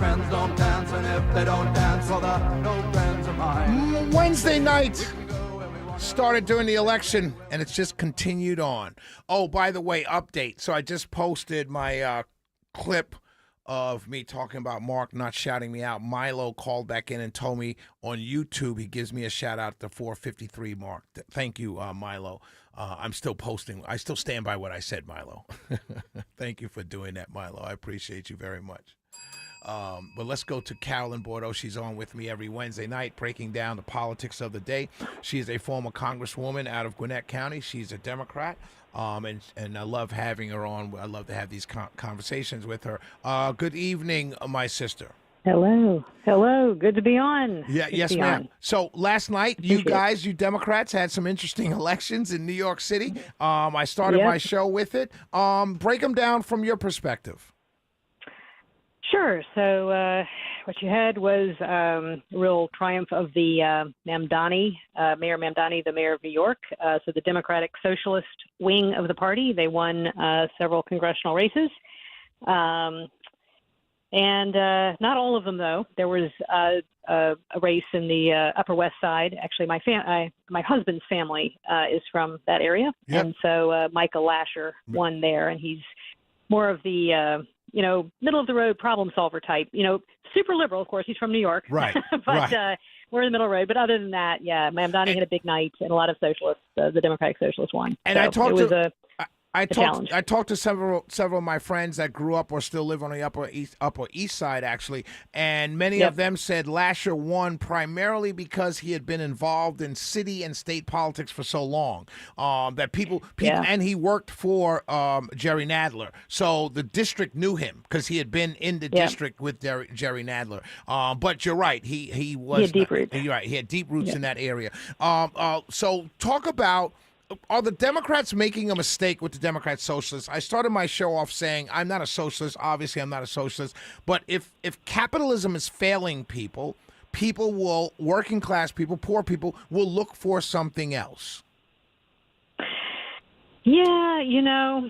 friends don't dance, and if they don't dance, well, they're no friends of mine. Wednesday night started during the election, and it's just continued on. Oh, by the way, update. So I just posted my clip of me talking about Mark not shouting me out. Milo called back in and told me on YouTube he gives me a shout out to 453 Mark. Thank you, Milo. I'm still posting. I still stand by what I said, Milo. Thank you for doing that, Milo. I appreciate you very much. But let's go to Carolyn Bordeaux. She's on with me every Wednesday night, breaking down the politics of the day. She is a former congresswoman out of Gwinnett County. She's a Democrat, and I love having her on. I love to have these conversations with her. Good evening, my sister. Hello. Good to be on. Yes, ma'am. So last night, you Democrats, had some interesting elections in New York City. I started my show with it. Break them down from your perspective. Sure. So what you had was a real triumph of the Mamdani, Mayor Mamdani, the mayor of New York. So the Democratic Socialist wing of the party, they won several congressional races. And not all of them, though. There was a race in the Upper West Side. Actually, my husband's family is from that area. Yep. And so Michael Lasher won there, and he's more of the middle of the road problem solver type, super liberal. Of course, he's from New York, right? But we're in the middle of the road. But other than that, Mamdani had a big night, and a lot of socialists, the Democratic Socialists won. And so I talked to several of my friends that grew up or still live on the Upper East Side, actually, and many of them said Lasher won primarily because he had been involved in city and state politics for so long that people, and he worked for Jerry Nadler, so the district knew him because he had been in the district with Jerry Nadler. But you're right, he had deep roots. You're right, he had deep roots in that area. So talk about. Are the Democrats making a mistake with the Democrat Socialists? I started my show off saying I'm not a socialist. Obviously, I'm not a socialist. But if capitalism is failing people will, working class people, poor people, will look for something else. Yeah,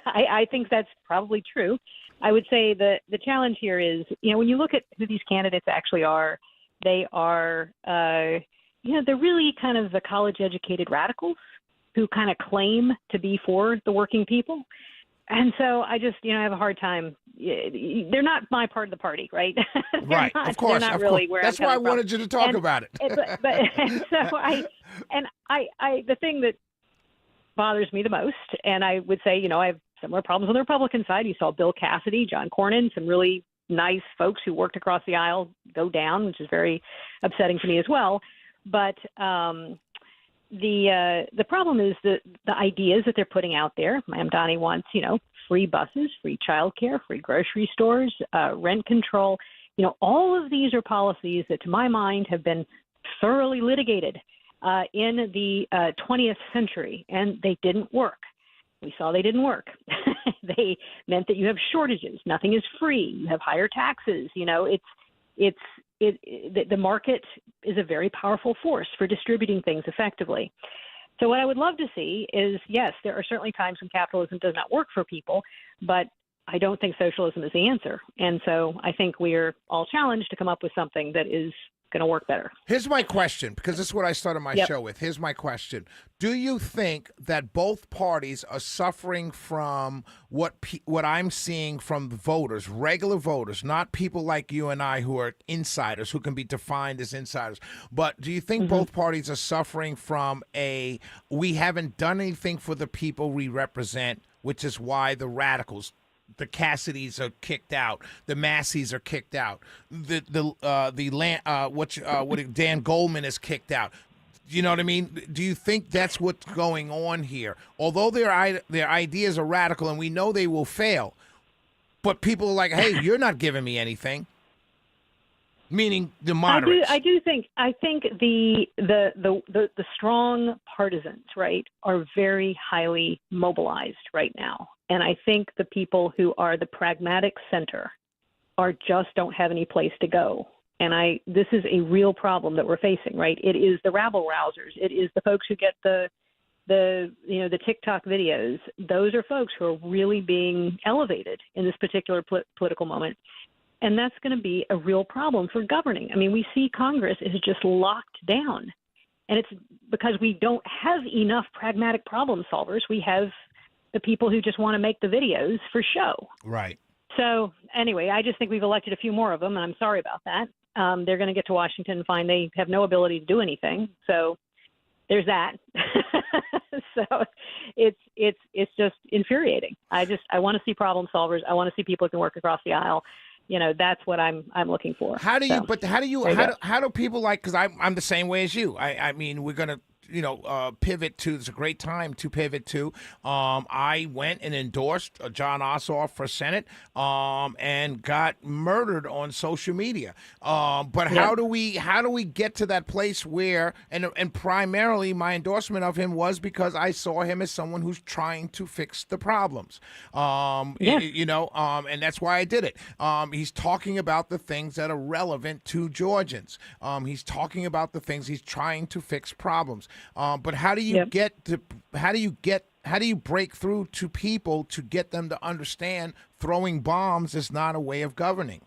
I think that's probably true. I would say that the challenge here is, when you look at who these candidates actually are, they are they're really kind of the college-educated radicals who kind of claim to be for the working people. And so I just, I have a hard time. They're not my part of the party, right? Right, of course. They're not really where that's why I wanted you to talk about it. The thing that bothers me the most, and I would say, I have similar problems on the Republican side. You saw Bill Cassidy, John Cornyn, some really nice folks who worked across the aisle go down, which is very upsetting to me as well. But the problem is the ideas that they're putting out there. Mamdani wants, free buses, free childcare, free grocery stores, rent control. All of these are policies that, to my mind, have been thoroughly litigated in the 20th century, and they didn't work. We saw they didn't work. They meant that you have shortages. Nothing is free. You have higher taxes. The market is a very powerful force for distributing things effectively. So what I would love to see is, yes, there are certainly times when capitalism does not work for people, but I don't think socialism is the answer. And so I think we're all challenged to come up with something that is going to work better. Here's my question, because this is what I started my show with. Here's my question. Do you think that both parties are suffering from what I'm seeing from the voters, regular voters, not people like you and I who are insiders, who can be defined as insiders, but do you think both parties are suffering from we haven't done anything for the people we represent, which is why the radicals, the Cassidys are kicked out. The Masseys are kicked out. Dan Goldman is kicked out. You know what I mean? Do you think that's what's going on here? Although their ideas are radical and we know they will fail, but people are like, hey, you're not giving me anything. Meaning the moderates. I think the strong partisans, right, are very highly mobilized right now. And I think the people who are the pragmatic center just don't have any place to go. And this is a real problem that we're facing, right? It is the rabble rousers. It is the folks who get the TikTok videos. Those are folks who are really being elevated in this particular political moment. And that's going to be a real problem for governing. I mean, we see Congress is just locked down. And it's because we don't have enough pragmatic problem solvers. We have the people who just want to make the videos for show. Right. So anyway, I just think we've elected a few more of them, and I'm sorry about that. They're going to get to Washington and find they have no ability to do anything. So there's that. So it's just infuriating. I want to see problem solvers. I want to see people who can work across the aisle. You know, that's what I'm looking for. How do you? So, but how do people like? Because I'm the same way as you. I mean, we're gonna pivot to. It's a great time to pivot to. I went and endorsed John Ossoff for Senate, and got murdered on social media. But how do we get to that place where and primarily my endorsement of him was because I saw him as someone who's trying to fix the problems. And that's why I did it. He's talking about the things that are relevant to Georgians. He's talking about the things he's trying to fix problems. But how do you how do you break through to people to get them to understand throwing bombs is not a way of governing?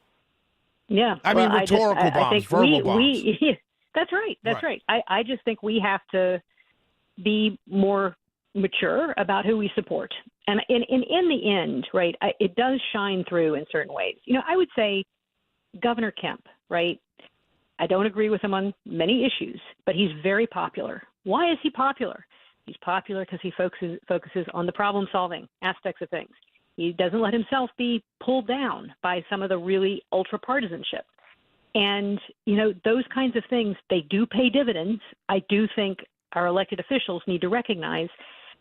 Yeah. I mean, rhetorical bombs, verbal bombs. That's right. That's right. I just think we have to be more mature about who we support. And in the end, right, it does shine through in certain ways. You know, I would say Governor Kemp, right? I don't agree with him on many issues, but he's very popular. Why is he popular? He's popular because he focuses on the problem-solving aspects of things. He doesn't let himself be pulled down by some of the really ultra-partisanship. And, you know, those kinds of things, they do pay dividends. I do think our elected officials need to recognize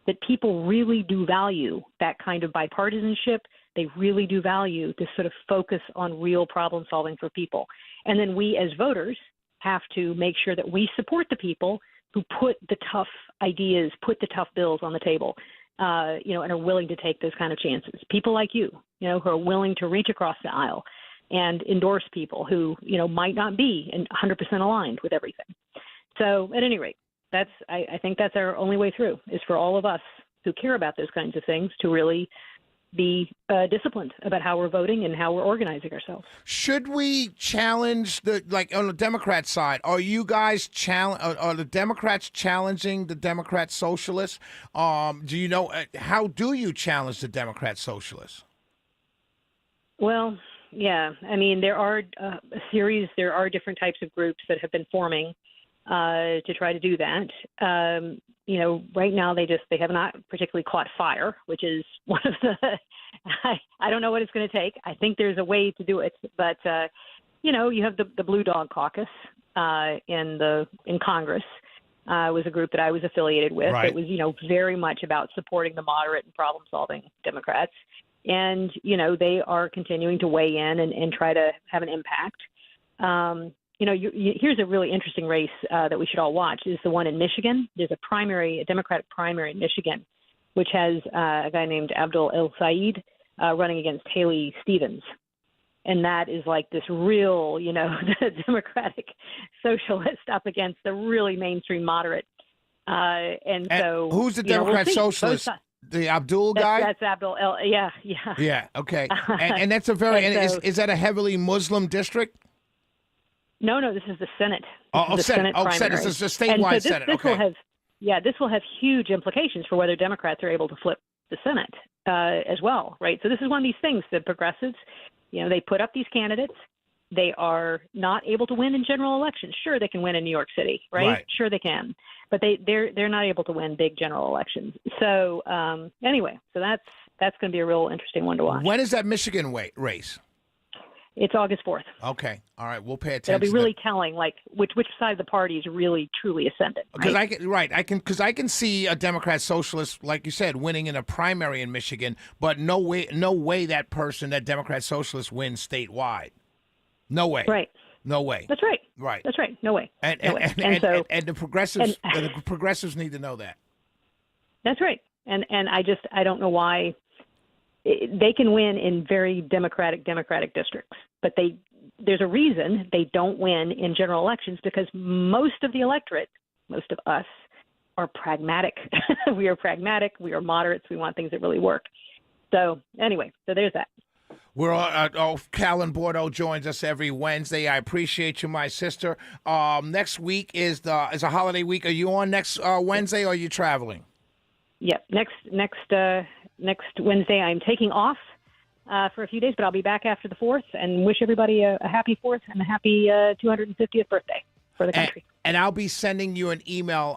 that people really do value that kind of bipartisanship. They really do value this sort of focus on real problem solving for people. And then we as voters have to make sure that we support the people who put the tough ideas, put the tough bills on the table, and are willing to take those kind of chances. People like you, who are willing to reach across the aisle and endorse people who, might not be 100% aligned with everything. So at any rate, I think that's our only way through, is for all of us who care about those kinds of things to really be disciplined about how we're voting and how we're organizing ourselves. Should we challenge on the Democrat side? Are you guys are the Democrats challenging the Democrat socialists? Do you know how do you challenge the Democrat socialists? Well, yeah. I mean, there are there are different types of groups that have been forming to try to do that. Right now they have not particularly caught fire, which is one of the, I don't know what it's going to take. I think there's a way to do it, but you have the Blue Dog Caucus in Congress. Was a group that I was affiliated with. Right. It was, very much about supporting the moderate and problem-solving Democrats. And, they are continuing to weigh in and try to have an impact. Here's a really interesting race that we should all watch is the one in Michigan. There's a Democratic primary in Michigan, which has a guy named Abdul El Sayed running against Haley Stevens. And that is like this real, Democratic socialist up against the really mainstream moderate. And so who's the Democrat socialist? The Abdul guy? That's Abdul El. Yeah. Yeah. Okay. And that's a very. Is that a heavily Muslim district? No, this is the Senate. Senate. Senate. This is the statewide Senate. Okay. This will have huge implications for whether Democrats are able to flip the Senate as well, right? So this is one of these things that progressives, they put up these candidates. They are not able to win in general elections. Sure, they can win in New York City, right? Sure, they can, but they're not able to win big general elections. So anyway, so that's going to be a real interesting one to watch. When is that Michigan race? It's August 4th. Okay. All right. We'll pay attention. It'll be really telling, like which side of the party is really truly ascendant. Because I can see a Democrat socialist, like you said, winning in a primary in Michigan, but no way that Democrat socialist wins statewide. No way. Right. No way. That's right. Right. That's right. No way. And the progressives need to know that. That's right. And I don't know why. They can win in very democratic districts, but there's a reason they don't win in general elections, because most of the electorate, most of us, are pragmatic. We are pragmatic. We are moderates. We want things that really work. So anyway, there's that. We're Carolyn Bordeaux joins us every Wednesday. I appreciate you, my sister. Next week is a holiday week. Are you on next Wednesday, or are you traveling? Yep. Next Wednesday, I'm taking off for a few days, but I'll be back after the 4th, and wish everybody a happy 4th and a happy 250th birthday for the country. And I'll be sending you an email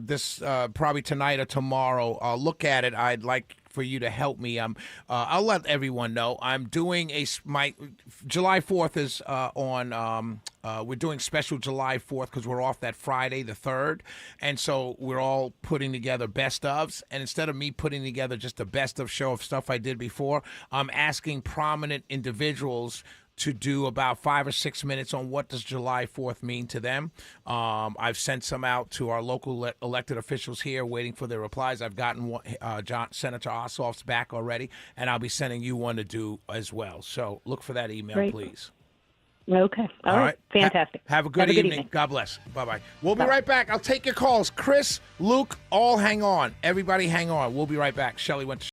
this probably tonight or tomorrow. Look at it. I'd like for you to help me. I'll let everyone know. I'm doing my July 4th is on. We're doing special July 4th because we're off that Friday, the 3rd. And so we're all putting together best ofs. And instead of me putting together just a best of show of stuff I did before, I'm asking prominent individuals to do about 5 or 6 minutes on what does July 4th mean to them. I've sent some out to our local elected officials here, waiting for their replies. I've gotten one, Senator Ossoff's back already, and I'll be sending you one to do as well. So look for that email, Great. Please. Okay. All right. Fantastic. Have a good evening. God bless. Bye-bye. We'll be right back. I'll take your calls. Chris, Luke, all hang on. Everybody hang on. We'll be right back. Shelley went to